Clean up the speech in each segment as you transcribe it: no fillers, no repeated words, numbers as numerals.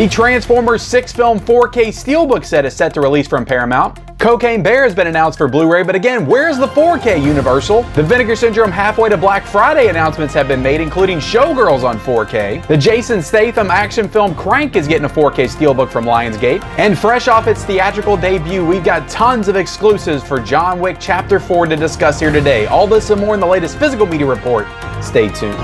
The Transformers 6-film 4K Steelbook set is set to release from Paramount. Cocaine Bear has been announced for Blu-ray, but again, where's the 4K Universal? The Vinegar Syndrome Halfway to Black Friday announcements have been made, including Showgirls on 4K. The Jason Statham action film Crank is getting a 4K Steelbook from Lionsgate. And fresh off its theatrical debut, we've got tons of exclusives for John Wick Chapter 4 to discuss here today. All this and more in the latest physical media report. Stay tuned.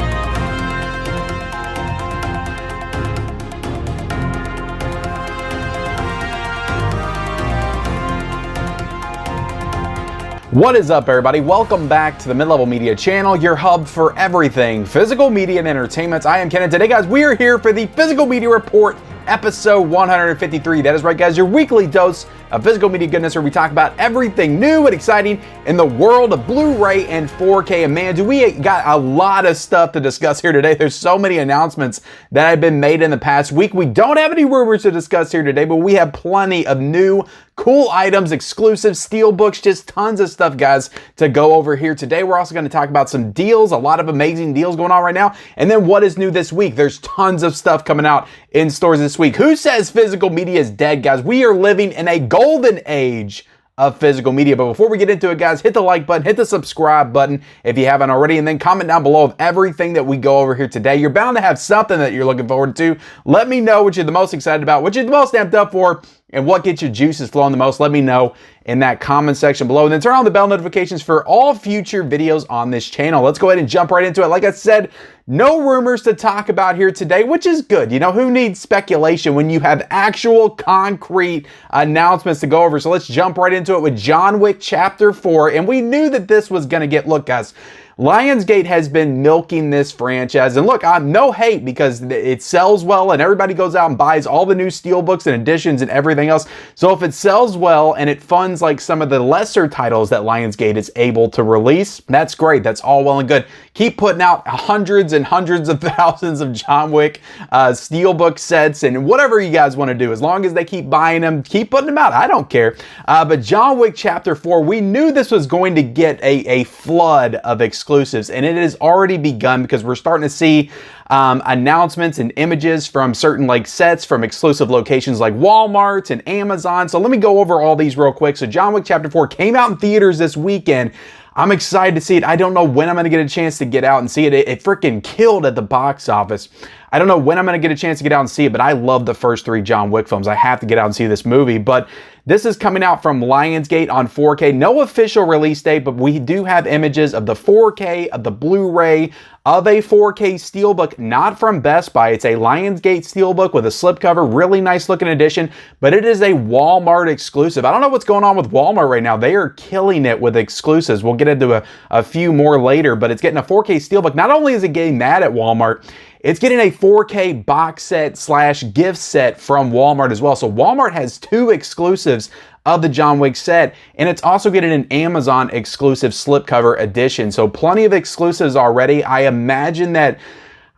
What is up, everybody? Welcome back to the Mid-Level Media channel, your hub for everything physical media and entertainment. I am Ken, and today, guys, we are here for the Physical Media Report, episode 153. That is right, guys, your weekly dose of physical media goodness, where we talk about everything new and exciting in the world of Blu-ray and 4K. And man, do we got a lot of stuff to discuss here today. There's so many announcements that have been made in the past week. We don't have any rumors to discuss here today, but we have plenty of new cool items, exclusive steelbooks, just tons of stuff, guys, to go over here today. We're also going to talk about some deals, a lot of amazing deals going on right now. And then what is new this week? There's tons of stuff coming out in stores this week. Who says physical media is dead, guys? We are living in a golden age of physical media. But before we get into it, guys, hit the like button, hit the subscribe button if you haven't already, and then comment down below of everything that we go over here today. You're bound to have something that you're looking forward to. Let me know what you're the most excited about, what you're the most amped up for, and what gets your juices flowing the most. Let me know in that comment section below. And then turn on the bell notifications for all future videos on this channel. Let's go ahead and jump right into it. Like I said, no rumors to talk about here today, which is good. You know, who needs speculation when you have actual concrete announcements to go over? So let's jump right into it with John Wick Chapter 4. And we knew that this was going to get, look, guys, Lionsgate has been milking this franchise, and look, I'm no hate because it sells well and everybody goes out and buys all the new steelbooks and editions and everything else. So if it sells well and it funds like some of the lesser titles that Lionsgate is able to release, that's great. That's all well and good. Keep putting out hundreds and hundreds of thousands of John Wick steelbook sets and whatever you guys want to do. As long as they keep buying them, keep putting them out. I don't care. But John Wick Chapter 4, we knew this was going to get a flood of exclusives, and it has already begun because we're starting to see announcements and images from certain like sets from exclusive locations like Walmart and Amazon. So let me go over all these real quick. So John Wick Chapter 4 came out in theaters this weekend. I'm excited to see it. I don't know when I'm going to get a chance to get out and see it. It freaking killed at the box office. I don't know when I'm going to get a chance to get out and see it, but I love the first three John Wick films. I have to get out and see this movie. But this is coming out from Lionsgate on 4K. No official release date, but we do have images of the 4K, of the Blu-ray, of a 4K Steelbook, not from Best Buy. It's a Lionsgate Steelbook with a slipcover, really nice looking edition, but it is a Walmart exclusive. I don't know what's going on with Walmart right now. They are killing it with exclusives. We'll get into a few more later, but it's getting a 4K Steelbook. Not only is it getting that at Walmart, it's getting a 4K box set / gift set from Walmart as well. So Walmart has two exclusives of the John Wick set, and it's also getting an Amazon exclusive slipcover edition. So plenty of exclusives already. I imagine that,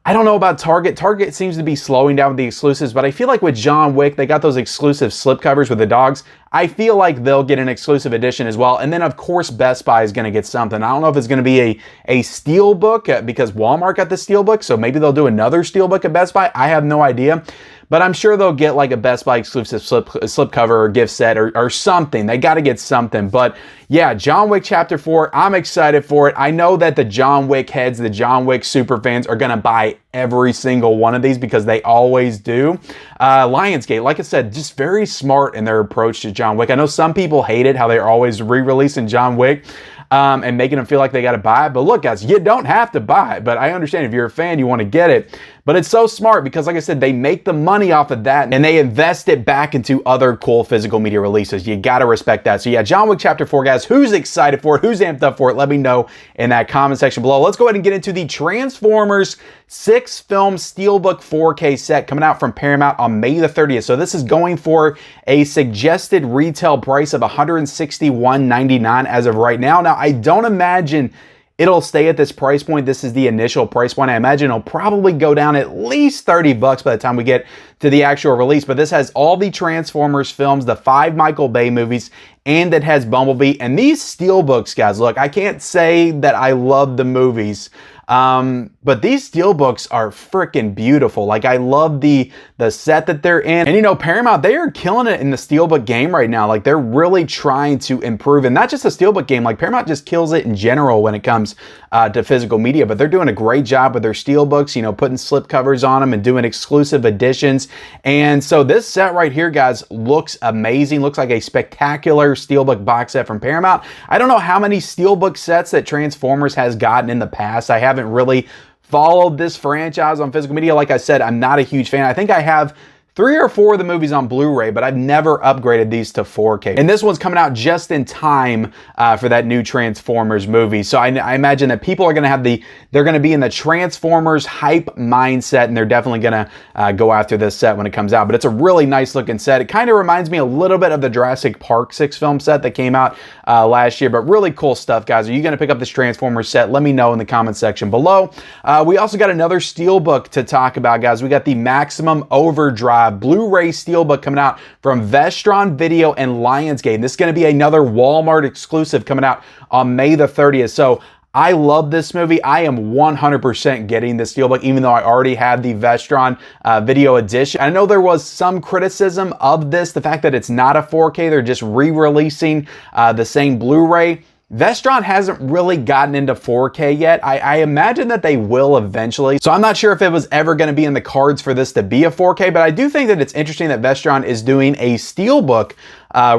I don't know about Target. Target seems to be slowing down with the exclusives, but I feel like with John Wick, they got those exclusive slipcovers with the dogs. I feel like they'll get an exclusive edition as well. And then, of course, Best Buy is going to get something. I don't know if it's going to be a Steelbook because Walmart got the Steelbook, so maybe they'll do another Steelbook at Best Buy. I have no idea. But I'm sure they'll get like a Best Buy exclusive slipcover or gift set or something. They got to get something. But yeah, John Wick Chapter 4, I'm excited for it. I know that the John Wick heads, the John Wick super fans are going to buy every single one of these because they always do. Lionsgate, like I said, just very smart in their approach to John Wick. I know some people hate it, how they're always re-releasing John Wick. And making them feel like they got to buy it. But look, guys, you don't have to buy it. But I understand if you're a fan, you want to get it. But it's so smart because, like I said, they make the money off of that and they invest it back into other cool physical media releases. You got to respect that. So yeah, John Wick Chapter 4, guys, who's excited for it? Who's amped up for it? Let me know in that comment section below. Let's go ahead and get into the Transformers 6-film Steelbook 4K set coming out from Paramount on May the 30th. So this is going for a suggested retail price of $161.99 as of right now. Now, I don't imagine it'll stay at this price point. This is the initial price point. I imagine it'll probably go down at least 30 bucks by the time we get to the actual release. But this has all the Transformers films, the 5 Michael Bay movies, and it has Bumblebee. And these steelbooks, guys, look, I can't say that I love the movies. But these Steelbooks are freaking beautiful. Like, I love the set that they're in. And you know, Paramount, they are killing it in the Steelbook game right now. Like, they're really trying to improve, and not just the Steelbook game, like Paramount just kills it in general when it comes to physical media, but they're doing a great job with their Steelbooks, you know, putting slipcovers on them and doing exclusive editions. And so this set right here, guys, looks amazing. Looks like a spectacular Steelbook box set from Paramount. I don't know how many Steelbook sets that Transformers has gotten in the past. I haven't really followed this franchise on physical media. Like I said, I'm not a huge fan. I think I have 3 or 4 of the movies on Blu-ray, but I've never upgraded these to 4K. And this one's coming out just in time for that new Transformers movie. So I imagine that people are going to have they're going to be in the Transformers hype mindset, and they're definitely going to go after this set when it comes out. But it's a really nice looking set. It kind of reminds me a little bit of the Jurassic Park 6 film set that came out last year, but really cool stuff, guys. Are you going to pick up this Transformers set? Let me know in the comment section below. We also got another Steelbook to talk about, guys. We got the Maximum Overdrive Blu-ray Steelbook coming out from Vestron Video and Lionsgate. And this is going to be another Walmart exclusive coming out on May the 30th. So I love this movie. I am 100% getting the Steelbook, even though I already had the Vestron Video Edition. I know there was some criticism of this, the fact that it's not a 4K. They're just re-releasing the same Blu-ray. Vestron hasn't really gotten into 4K yet. I imagine that they will eventually. So I'm not sure if it was ever going to be in the cards for this to be a 4K, but I do think that it's interesting that Vestron is doing a Steelbook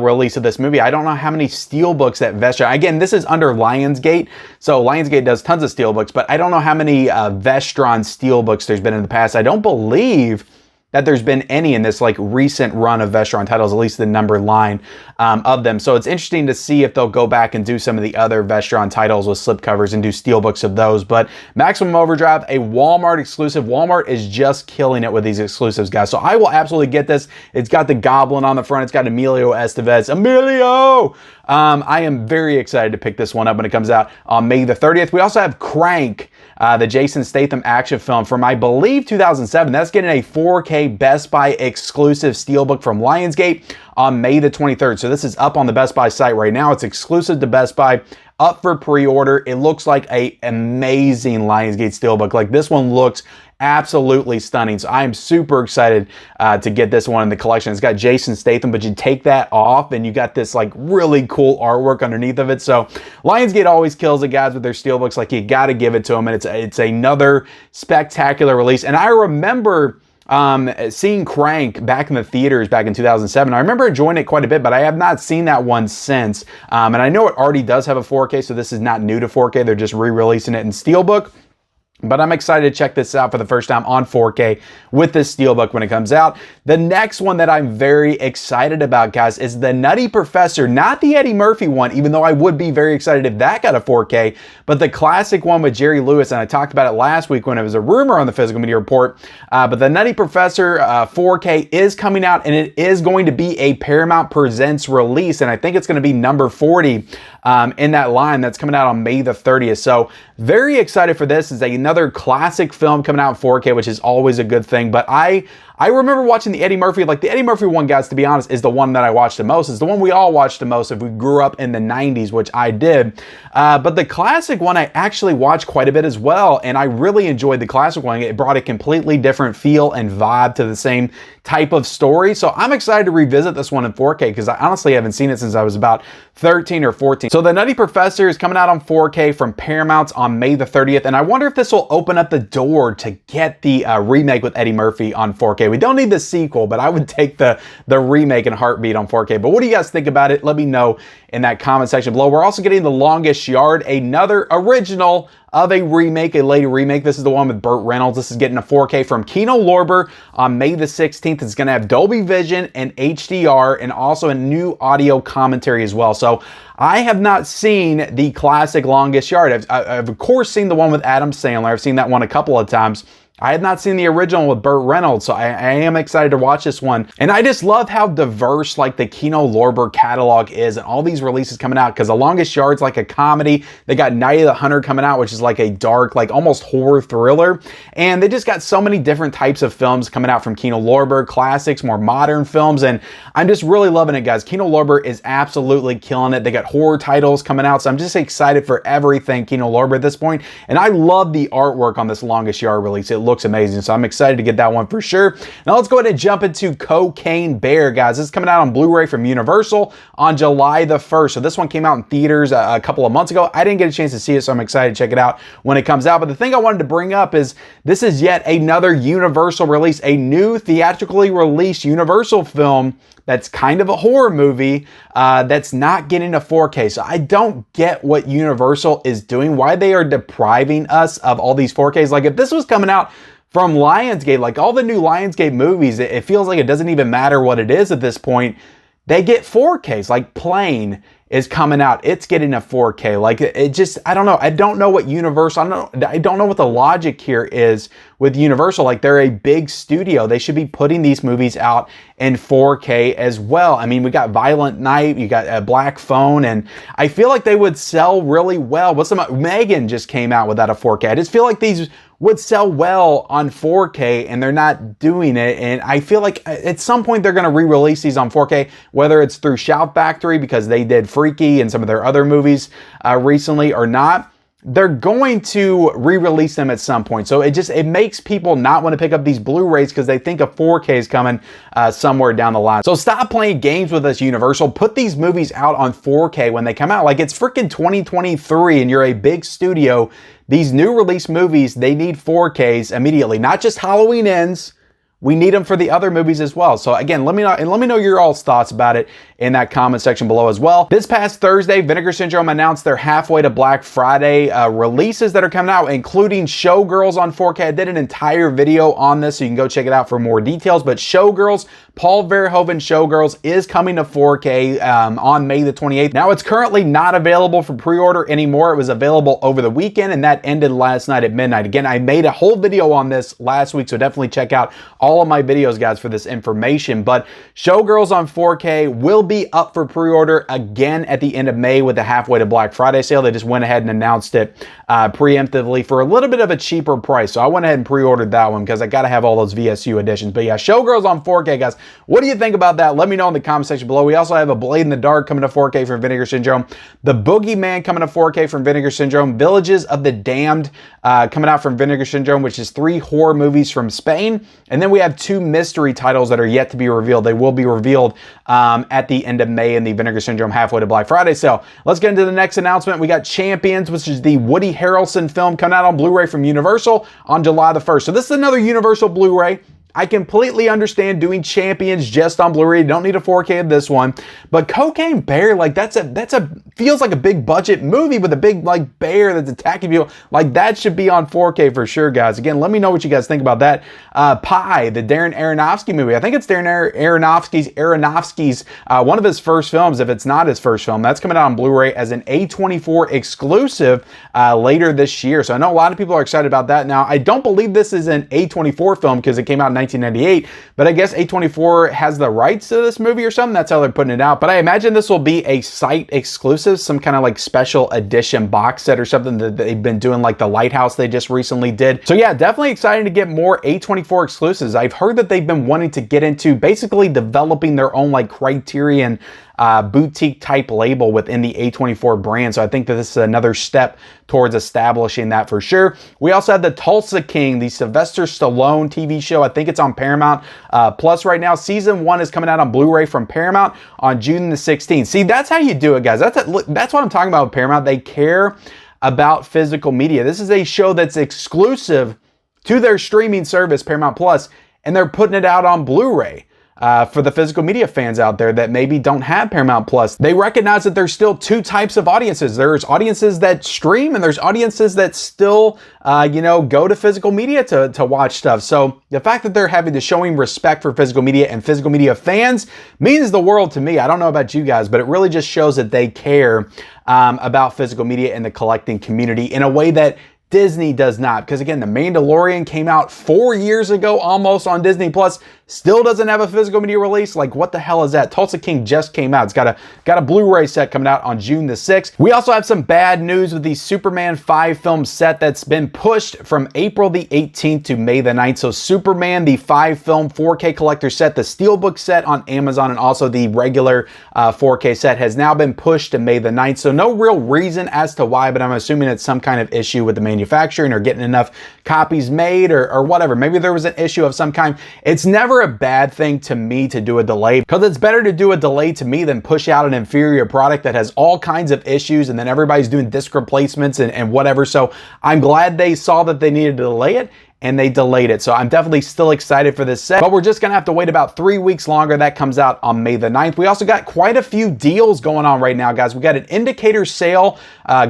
release of this movie. I don't know how many Steelbooks that Vestron, again, this is under Lionsgate, so Lionsgate does tons of Steelbooks, but I don't know how many Vestron Steelbooks there's been in the past. I don't believe that there's been any in this like recent run of Vestron titles, at least the number line of them. So it's interesting to see if they'll go back and do some of the other Vestron titles with slipcovers and do Steelbooks of those. But Maximum Overdrive, a Walmart exclusive. Walmart is just killing it with these exclusives, guys. So I will absolutely get this. It's got the Goblin on the front. It's got Emilio Estevez. Emilio! I am very excited to pick this one up when it comes out on May the 30th. We also have Crank, the Jason Statham action film from, I believe, 2007. That's getting a 4K Best Buy exclusive Steelbook from Lionsgate on May the 23rd. So this is up on the Best Buy site right now. It's exclusive to Best Buy, up for pre-order. It looks like an amazing Lionsgate Steelbook. Like, this one looks absolutely stunning. So I am super excited to get this one in the collection. It's got Jason Statham, but you take that off and you got this like really cool artwork underneath of it. So Lionsgate always kills it, guys, with their Steelbooks. Like, you got to give it to them, and it's another spectacular release. And I remember seeing Crank back in the theaters back in 2007. I remember enjoying it quite a bit, but I have not seen that one since. And I know it already does have a 4K, so this is not new to 4K. They're just re-releasing it in Steelbook. But I'm excited to check this out for the first time on 4K with this Steelbook when it comes out. The next one that I'm very excited about, guys, is the Nutty Professor. Not the Eddie Murphy one, even though I would be very excited if that got a 4K, but the classic one with Jerry Lewis. And I talked about it last week when it was a rumor on the Physical Media Report. But the Nutty Professor 4K is coming out, and it is going to be a Paramount Presents release. And I think it's going to be number 40 in that line that's coming out on May the 30th. So very excited for this. It's another classic film coming out in 4K, which is always a good thing. But I remember watching the Eddie Murphy, like the Eddie Murphy one, guys, to be honest, is the one that I watched the most. It's the one we all watched the most if we grew up in the 90s, which I did. But the classic one I actually watched quite a bit as well, and I really enjoyed the classic one. It brought a completely different feel and vibe to the same type of story. So I'm excited to revisit this one in 4K because I honestly haven't seen it since I was about 13 or 14. So the Nutty Professor is coming out on 4K from Paramount on May the 30th, and I wonder if this will open up the door to get the remake with Eddie Murphy on 4K. We don't need the sequel, but I would take the remake in a heartbeat on 4K. But what do you guys think about it? Let me know in that comment section below. We're also getting The Longest Yard, another original of a remake, a later remake. This is the one with Burt Reynolds. This is getting a 4K from Kino Lorber on May the 16th. It's going to have Dolby Vision and HDR and also a new audio commentary as well. So I have not seen the classic Longest Yard. I've of course seen the one with Adam Sandler. I've seen that one a couple of times. I had not seen the original with Burt Reynolds, so I am excited to watch this one. And I just love how diverse like the Kino Lorber catalog is and all these releases coming out, because The Longest Yard's like a comedy. They got Night of the Hunter coming out, which is like a dark, like almost horror thriller. And they just got so many different types of films coming out from Kino Lorber, classics, more modern films. And I'm just really loving it, guys. Kino Lorber is absolutely killing it. They got horror titles coming out, so I'm just excited for everything Kino Lorber at this point. And I love the artwork on this Longest Yard release. It looks amazing, so I'm excited to get that one for sure. Now let's go ahead and jump into Cocaine Bear, guys. This is coming out on Blu-ray from Universal on July the 1st. So this one came out in theaters a couple of months ago. I didn't get a chance to see it, so I'm excited to check it out when it comes out. But the thing I wanted to bring up is this is yet another Universal release, a new theatrically released Universal film that's kind of a horror movie that's not getting a 4K. So I don't get what Universal is doing, why they are depriving us of all these 4Ks. Like if this was coming out from Lionsgate, like all the new Lionsgate movies, it feels like it doesn't even matter what it is at this point. They get 4Ks, like Plane is coming out. It's getting a 4K. Like it just, I don't know. I don't know what Universal, I don't know what the logic here is with Universal. Like they're a big studio. They should be putting these movies out in 4K as well. I mean, we got Violent Night, you got a Black Phone, and I feel like they would sell really well. Megan just came out without a 4K. I just feel like these would sell well on 4K and they're not doing it. And I feel like at some point they're going to re-release these on 4K, whether it's through Shout Factory because they did Freaky and some of their other movies recently or not. They're going to re-release them at some point. So it makes people not want to pick up these Blu-rays because they think a 4K is coming somewhere down the line. So stop playing games with us, Universal. Put these movies out on 4K when they come out. Like it's freaking 2023 and you're a big studio. These new release movies, they need 4Ks immediately. Not just Halloween Ends. We need them for the other movies as well. So again, let me know your all's thoughts about it in that comment section below as well. This past Thursday, Vinegar Syndrome announced their halfway to Black Friday releases that are coming out, including Showgirls on 4K. I did an entire video on this, so you can go check it out for more details. But Showgirls, Paul Verhoeven Showgirls is coming to 4K on May the 28th. Now, it's currently not available for pre-order anymore. It was available over the weekend, and that ended last night at midnight. Again, I made a whole video on this last week, so definitely check out all of my videos, guys, for this information. But Showgirls on 4K will be up for pre-order again at the end of May with the halfway to Black Friday sale. They just went ahead and announced it preemptively for a little bit of a cheaper price. So I went ahead and pre-ordered that one because I got to have all those VSU editions. But yeah, Showgirls on 4K, guys. What do you think about that? Let me know in the comment section below. We also have A Blade in the Dark coming to 4K from Vinegar Syndrome. The Boogeyman coming to 4K from Vinegar Syndrome. Villages of the Damned coming out from Vinegar Syndrome, which is 3 horror movies from Spain. And then we have 2 mystery titles that are yet to be revealed. They will be revealed at the end of May in the Vinegar Syndrome halfway to Black Friday sale. Let's get into the next announcement. We got Champions, which is the Woody Harrelson film coming out on Blu-ray from Universal on July the 1st. So this is another Universal Blu-ray. I completely understand doing Champions just on Blu-ray. You don't need a 4K of this one. But Cocaine Bear, like that's a feels like a big budget movie with a big like bear that's attacking you. Like that should be on 4K for sure, guys. Again, let me know what you guys think about that. Pi, the Darren Aronofsky movie. I think it's Darren Aronofsky's one of his first films. If it's not his first film, that's coming out on Blu-ray as an A24 exclusive later this year. So I know a lot of people are excited about that. Now, I don't believe this is an A24 film because it came out in 1998, but I guess A24 has the rights to this movie or something. That's how they're putting it out. But I imagine this will be a site exclusive, some kind of like special edition box set or something that they've been doing, like The Lighthouse they just recently did. So yeah, definitely excited to get more A24 exclusives. I've heard that they've been wanting to get into basically developing their own like Criterion boutique type label within the A24 brand. So I think that this is another step towards establishing that for sure. We also have the Tulsa King, the Sylvester Stallone TV show. I think it's on Paramount Plus right now. Season 1 is coming out on Blu-ray from Paramount on June the 16th. See, that's how you do it, guys. That's what I'm talking about with Paramount. They care about physical media. This is a show that's exclusive to their streaming service, Paramount Plus, and they're putting it out on Blu-ray. For the physical media fans out there that maybe don't have Paramount Plus. They recognize that there's still 2 types of audiences. There's audiences that stream and there's audiences that still, go to physical media to watch stuff. So the fact that they're showing respect for physical media and physical media fans means the world to me. I don't know about you guys, but it really just shows that they care about physical media and the collecting community in a way that Disney does not, because again, The Mandalorian came out 4 years ago almost on Disney Plus, still doesn't have a physical media release. Like, what the hell is that? Tulsa King just came out. It's got a Blu-ray set coming out on June the 6th. We also have some bad news with the Superman 5 film set that's been pushed from April the 18th to May the 9th. So Superman, the 5 film 4K collector set, the Steelbook set on Amazon, and also the regular 4K set has now been pushed to May the 9th. So no real reason as to why, but I'm assuming it's some kind of issue with the manufacturing or getting enough copies made or whatever. Maybe there was an issue of some kind. It's never a bad thing to me to do a delay, because it's better to do a delay to me than push out an inferior product that has all kinds of issues and then everybody's doing disc replacements and whatever. So I'm glad they saw that they needed to delay it, and they delayed it. So I'm definitely still excited for this set, but we're just gonna have to wait about 3 weeks longer. That comes out on May the 9th. We also got quite a few deals going on right now, guys. We got an indicator sale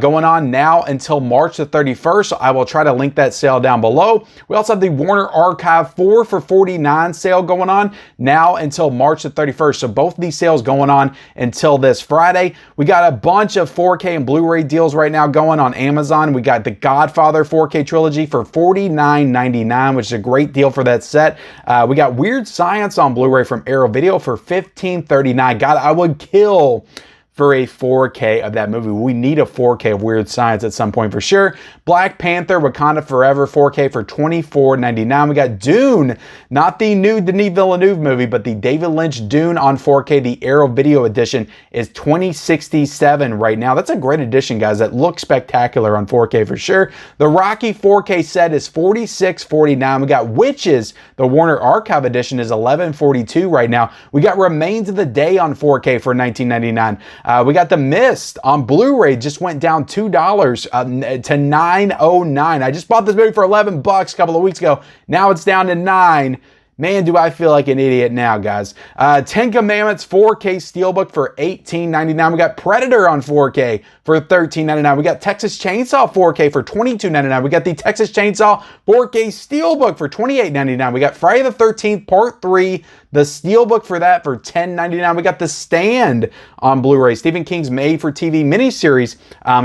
going on now until March the 31st. So I will try to link that sale down below. We also have the Warner Archive 4 for $49 sale going on now until March the 31st. So both of these sales going on until this Friday. We got a bunch of 4K and Blu-ray deals right now going on Amazon. We got the Godfather 4K trilogy for $49.99, which is a great deal for that set. We got Weird Science on Blu-ray from Arrow Video for $15.39. God, I would kill for a 4K of that movie. We need a 4K of Weird Science at some point for sure. Black Panther Wakanda Forever 4K for $24.99. We got Dune, not the new Denis Villeneuve movie, but the David Lynch Dune on 4K. The Arrow Video edition is $20.67 right now. That's a great edition, guys. That looks spectacular on 4K for sure. The Rocky 4K set is $46.49. We got Witches, the Warner Archive edition, is $11.42 right now. We got Remains of the Day on 4K for $19.99. We got The Mist on Blu-ray, just went down $2 to $9.09. I just bought this movie for $11 a couple of weeks ago. Now it's down to $9. Man, do I feel like an idiot now, guys. 10 Commandments 4K Steelbook for $18.99. We got Predator on 4K for $13.99. We got Texas Chainsaw 4K for $22.99. We got the Texas Chainsaw 4K Steelbook for $28.99. We got Friday the 13th Part 3, the Steelbook for that for $10.99. We got The Stand on Blu-ray. Stephen King's made-for-TV miniseries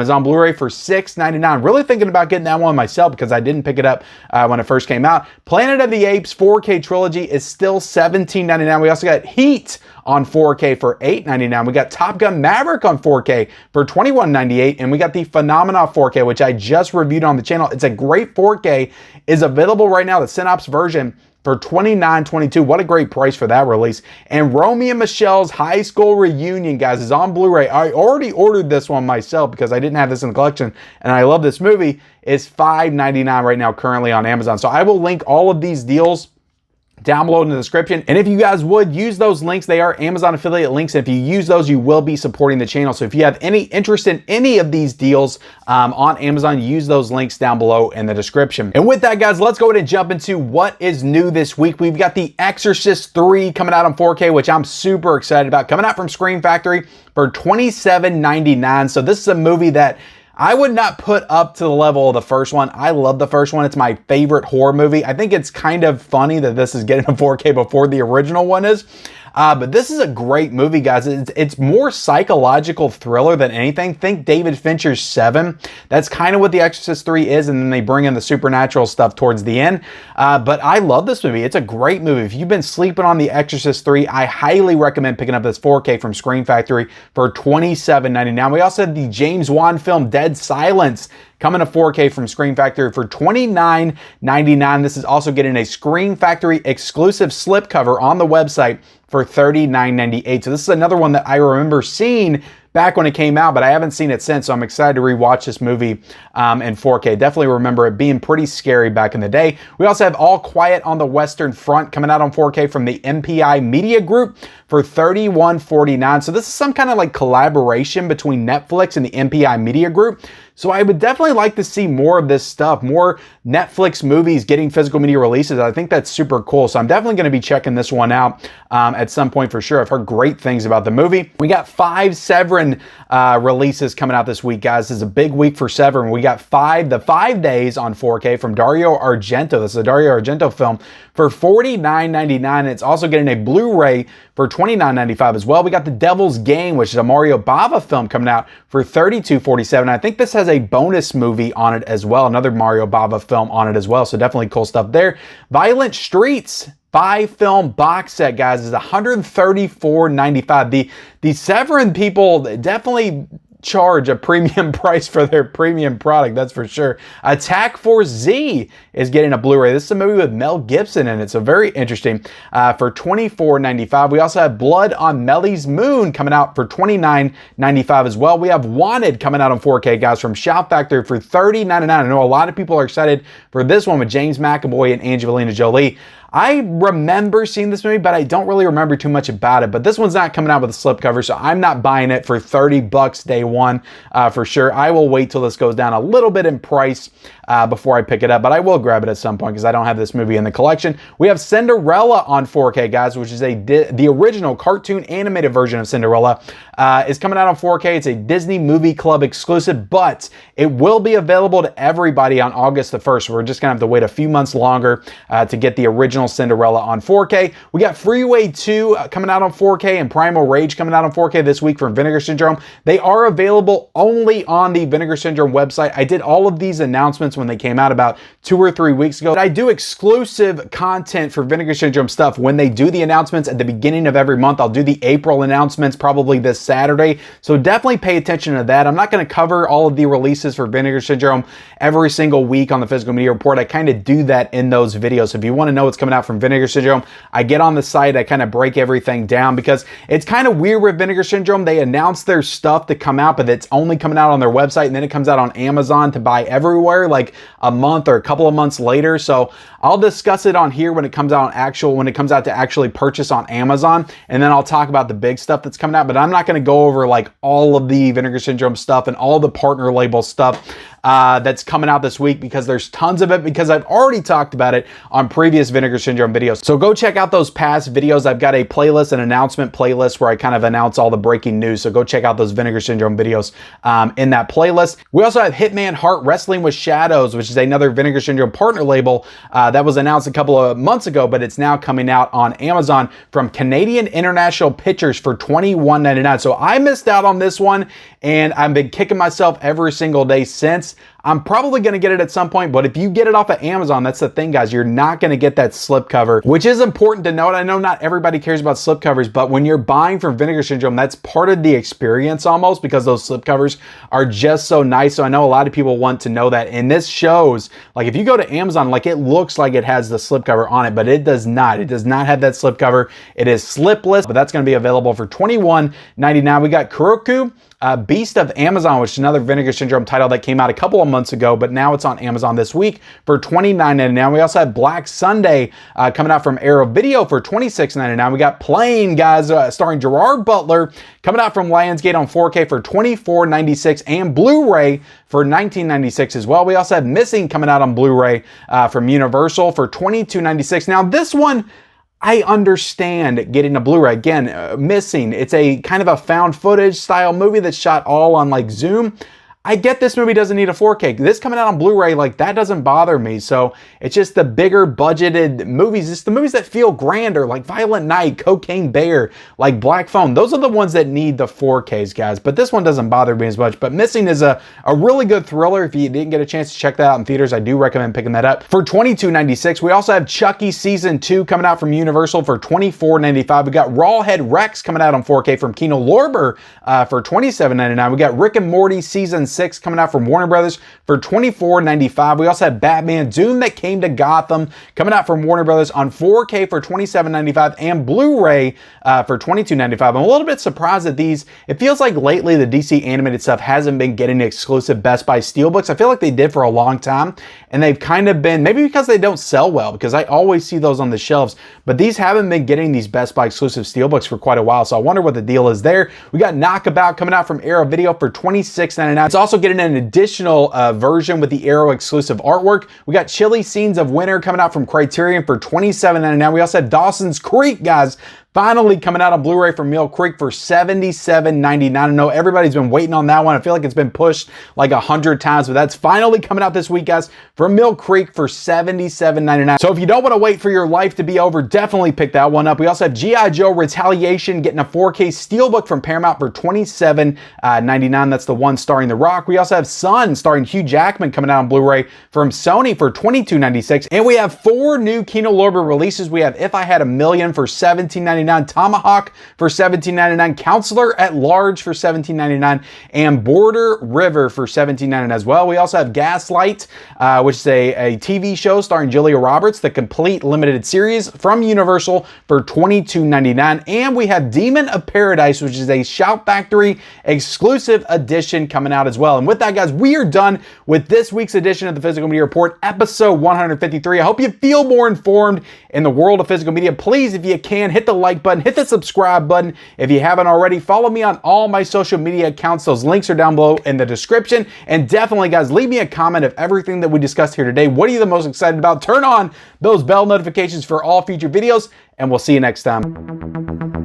is on Blu-ray for $6.99. Really thinking about getting that one myself because I didn't pick it up when it first came out. Planet of the Apes 4K Trilogy is still $17.99. We also got Heat on 4K for $8.99. We got Top Gun Maverick on 4K for $21.98. And we got the Phenomena 4K, which I just reviewed on the channel. It's a great 4K. Is available right now, the Synops version, for $29.22. What a great price for that release. And Romeo and Michelle's High School Reunion, guys, is on Blu-ray. I already ordered this one myself because I didn't have this in the collection, and I love this movie. It's $5.99 right now currently on Amazon. So I will link all of these deals down below in the description. And if you guys would use those links, they are Amazon affiliate links. If you use those, you will be supporting the channel. So if you have any interest in any of these deals on Amazon, use those links down below in the description. And with that, guys, let's go ahead and jump into what is new this week. We've got The Exorcist 3 coming out on 4K, which I'm super excited about, coming out from Scream Factory for $27.99. So this is a movie that I would not put up to the level of the first one. I love the first one. It's my favorite horror movie. I think it's kind of funny that this is getting a 4K before the original one is. But this is a great movie, guys. It's more psychological thriller than anything. Think David Fincher's Seven. That's kind of what The Exorcist 3 is, and then they bring in the supernatural stuff towards the end. But I love this movie. It's a great movie. If you've been sleeping on The Exorcist 3, I highly recommend picking up this 4K from Scream Factory for $27.99. We also have the James Wan film Dead Silence coming to 4K from Scream Factory for $29.99. This is also getting a Scream Factory exclusive slipcover on the website for $39.98. So this is another one that I remember seeing back when it came out, but I haven't seen it since, so I'm excited to rewatch this movie in 4K. Definitely remember it being pretty scary back in the day. We also have All Quiet on the Western Front coming out on 4K from the MPI Media Group for $31.49. So this is some kind of like collaboration between Netflix and the MPI Media Group. So I would definitely like to see more of this stuff, more Netflix movies getting physical media releases. I think that's super cool. So I'm definitely going to be checking this one out at some point for sure. I've heard great things about the movie. We got 5 Severin releases coming out this week, guys. This is a big week for Severin. We got the 5 Days on 4K from Dario Argento. This is a Dario Argento film for $49.99. It's also getting a Blu-ray for $29.99. $29.95 as well. We got The Devil's Game, which is a Mario Bava film coming out for $32.47. I think this has a bonus movie on it as well, another Mario Bava film on it as well, so definitely cool stuff there. Violent Streets 5-film box set, guys, is $134.95. The Severin people definitely charge a premium price for their premium product, that's for sure. Attack Force Z is getting a Blu-ray. This is a movie with Mel Gibson in it, so very interesting, for $24.95. We also have Blood on Melly's Moon coming out for $29.95 as well. We have Wanted coming out on 4K, guys, from Shout Factory for $30.99. I know a lot of people are excited for this one with James McAvoy and Angelina Jolie. I remember seeing this movie, but I don't really remember too much about it. But this one's not coming out with a slipcover, so I'm not buying it for $30 day one for sure. I will wait till this goes down a little bit in price before I pick it up, but I will grab it at some point because I don't have this movie in the collection. We have Cinderella on 4K, guys, which is the original cartoon animated version of Cinderella. Is coming out on 4K. It's a Disney Movie Club exclusive, but it will be available to everybody on August the 1st. So we're just going to have to wait a few months longer to get the original Cinderella on 4K. We got Freeway 2 coming out on 4K and Primal Rage coming out on 4K this week from Vinegar Syndrome. They are available only on the Vinegar Syndrome website. I did all of these announcements when they came out about 2 or 3 weeks ago. I do exclusive content for Vinegar Syndrome stuff when they do the announcements at the beginning of every month. I'll do the April announcements probably this Saturday, so definitely pay attention to that. I'm not going to cover all of the releases for Vinegar Syndrome every single week on the Physical Media Report. I kind of do that in those videos. So if you want to know what's coming out from Vinegar Syndrome, I get on the site, I kind of break everything down because it's kind of weird with Vinegar Syndrome. They announce their stuff to come out, but it's only coming out on their website, and then it comes out on Amazon to buy everywhere like a month or a couple of months later. So I'll discuss it on here when it comes out when it comes out to actually purchase on Amazon, and then I'll talk about the big stuff that's coming out, but I'm not going to go over like all of the Vinegar Syndrome stuff and all the partner label stuff that's coming out this week because there's tons of it, because I've already talked about it on previous Vinegar Syndrome videos. So go check out those past videos. I've got a playlist, an announcement playlist where I kind of announce all the breaking news. So go check out those Vinegar Syndrome videos in that playlist. We also have Hitman Heart Wrestling with Shadows, which is another Vinegar Syndrome partner label that was announced a couple of months ago, but it's now coming out on Amazon from Canadian International Pictures for $21.99. So I missed out on this one, and I've been kicking myself every single day since. I'm probably going to get it at some point, but if you get it off of Amazon, that's the thing, guys, you're not going to get that slipcover, which is important to note. I know not everybody cares about slipcovers, but when you're buying from Vinegar Syndrome, that's part of the experience almost, because those slipcovers are just so nice. So I know a lot of people want to know that, and this shows, like if you go to Amazon, like it looks like it has the slipcover on it, but it does not. It does not have that slipcover. It is slipless, but that's going to be available for $21.99. We got Kuroku, Beast of Amazon, which is another Vinegar Syndrome title that came out a couple of months ago, but now it's on Amazon this week for $29.99. We also have Black Sunday coming out from Arrow Video for $26.99. We got Plane, guys, starring Gerard Butler, coming out from Lionsgate on 4K for $24.96 and Blu-ray for $19.96 as well. We also have Missing coming out on Blu-ray from Universal for $22.96. Now this one, I understand getting a Blu-ray. Again, Missing, it's a kind of a found footage style movie that's shot all on like Zoom. I get this movie doesn't need a 4K. This coming out on Blu-ray, like that doesn't bother me. So it's just the bigger budgeted movies. It's the movies that feel grander, like Violent Night, Cocaine Bear, like Black Phone. Those are the ones that need the 4Ks, guys. But this one doesn't bother me as much. But Missing is a really good thriller. If you didn't get a chance to check that out in theaters, I do recommend picking that up for $22.96. We also have Chucky Season 2 coming out from Universal for $24.95. We got Rawhead Rex coming out on 4K from Kino Lorber for $27.99. We got Rick and Morty Season 6 coming out from Warner Brothers for $24.95. We also have Batman Doom That Came to Gotham coming out from Warner Brothers on 4K for $27.95 and Blu-ray for $22.95. I'm a little bit surprised at these. It feels like lately the DC animated stuff hasn't been getting exclusive Best Buy Steelbooks. I feel like they did for a long time, and they've kind of been, maybe because they don't sell well, because I always see those on the shelves, but these haven't been getting these Best Buy exclusive Steelbooks for quite a while, so I wonder what the deal is there. We got Knockabout coming out from Arrow Video for $26.99. It's also getting an additional version with the Arrow exclusive artwork. We got Chilly Scenes of Winter coming out from Criterion for $27.99. We also have Dawsons Creek, guys, finally coming out on Blu-ray from Mill Creek for $77.99. I know everybody's been waiting on that one. I feel like it's been pushed like 100 times, but that's finally coming out this week, guys, from Mill Creek for $77.99. So if you don't want to wait for your life to be over, definitely pick that one up. We also have G.I. Joe Retaliation getting a 4K Steelbook from Paramount for $27.99. That's the one starring The Rock. We also have Sun starring Hugh Jackman coming out on Blu-ray from Sony for $22.96. And we have 4 new Kino Lorber releases. We have If I Had a Million for $17.99. Tomahawk for $17.99, Counselor at Large for $17.99, and Border River for $17.99 as well. We also have Gaslight, which is a TV show starring Julia Roberts, the complete limited series from Universal for $22.99. And we have Demon of Paradise, which is a Shout Factory exclusive edition coming out as well. And with that, guys, we are done with this week's edition of the Physical Media Report, episode 153. I hope you feel more informed in the world of physical media. Please, if you can, hit the like button, hit the subscribe button. If you haven't already, follow me on all my social media accounts. Those links are down below in the description. And definitely, guys, leave me a comment of everything that we discussed here today. What are you the most excited about? Turn on those bell notifications for all future videos, and we'll see you next time.